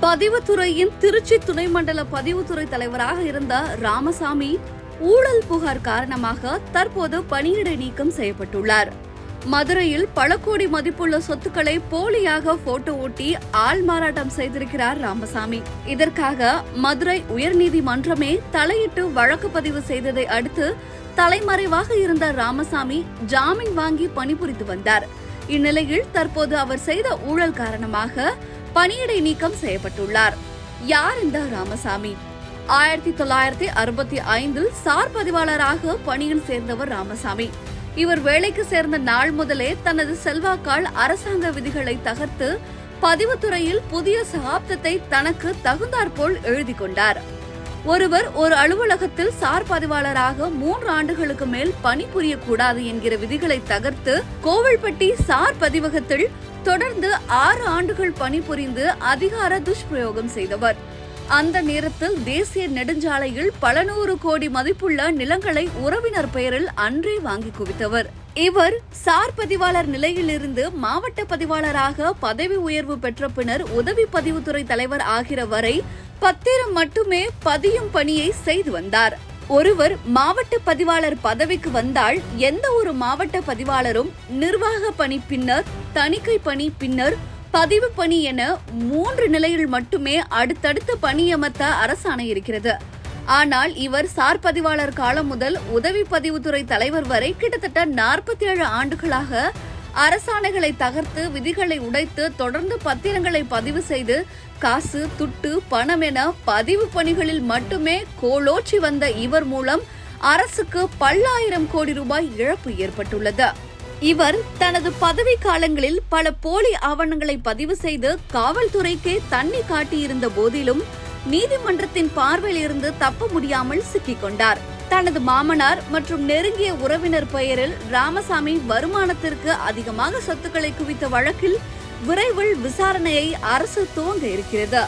பதிவுத்துறையின் திருச்சி துணை மண்டல பதிவுத்துறை தலைவராக இருந்த ராமசாமி ஊழல் புகார் காரணமாக தற்போது பணியிடை நீக்கம் செய்யப்பட்டுள்ளார். மதுரையில் பல கோடி மதிப்புள்ள சொத்துக்களை போலியாக போட்டோ ஓட்டி ஆள் மாறாட்டம் செய்திருக்கிறார் ராமசாமி. இதற்காக மதுரை உயர்நீதிமன்றமே தலையிட்டு வழக்கு பதிவு செய்ததை அடுத்து தலைமறைவாக இருந்த ராமசாமி ஜாமீன் வாங்கி பணிபுரிந்து வந்தார். இந்நிலையில் தற்போது அவர் செய்த ஊழல் காரணமாக பணியிடை நீக்கம் செய்யப்பட்டுள்ளார். யார் இந்த ராமசாமி? 1965 சார் பதிவாளராக பணியில் சேர்ந்தவர் ராமசாமி. இவர் வேலைக்கு சேர்ந்த நாள் முதலே தனது செல்வாக்கால் அரசாங்க விதிகளை தகர்த்து பதிவுத்துறையில் புதிய சகாப்தத்தை தனக்கு தகுந்தாற்போல் எழுதி கொண்டார். ஒருவர் ஒரு அலுவலகத்தில் சார் பதிவாளராக 3 ஆண்டுகளுக்கு மேல் பணிபுரியக்கூடாது என்கிற விதிகளை தகர்த்து கோவில்பட்டி சார் பதிவகத்தில் தொடர்ந்து 6 ஆண்டுகள் பணிபுரிந்து அதிகார துஷ்பிரயோகம் செய்தவர். அந்த நேரத்தில் தேசிய நெடுஞ்சாலையில் பல 100 கோடி மதிப்புள்ள நிலங்களை உறவினர் பெயரில் அன்றே வாங்கி குவித்தவர். இவர் சார் பதிவாளர் நிலையிலிருந்து மாவட்ட பதிவாளராக பதவி உயர்வு பெற்ற பின்னர் உதவி பதிவுத்துறை தலைவர் ஆகிற வரை பத்திரம் மட்டுமே பதியும் பணியை செய்து வந்தார். ஒருவர் மாவட்ட பதிவாளர் பதவிக்கு வந்தால் எந்த ஒரு மாவட்ட பதிவாளரும் நிர்வாக பணி பின்னர், தணிக்கை பணி பின்னர், பதிவு பணி என 3 நிலையில் மட்டுமே அடுத்தடுத்து பணியமர்த்த அரசாணை இருக்கிறது. ஆனால் இவர் சார் பதிவாளர் காலம் முதல் உதவி பதிவுத்துறை தலைவர் வரை கிட்டத்தட்ட 47 ஆண்டுகளாக அரசாணைகளை தகர்த்து விதிகளை உடைத்து தொடர்ந்து பத்திரங்களை பதிவு செய்து காசு, துட்டு, பணம் என பதிவு பணிகளில் மட்டுமே கோலோச்சி வந்த இவர் மூலம் அரசுக்கு பல்லாயிரம் கோடி ரூபாய் இழப்பு ஏற்பட்டுள்ளது. இவர் தனது பதவி காலங்களில் பல போலி ஆவணங்களை பதிவு செய்து காவல்துறைக்கே தண்ணி காட்டியிருந்த போதிலும் நீதிமன்றத்தின் பார்வையில் இருந்து தப்ப முடியாமல் சிக்கிக் கொண்டார். தனது மாமனார் மற்றும் நெருங்கிய உறவினர் பெயரில் ராமசாமி வருமானத்திற்கு அதிகமாக சொத்துக்களை குவித்த வழக்கில் விரைவில் விசாரணையை அரசு துவங்க இருக்கிறது.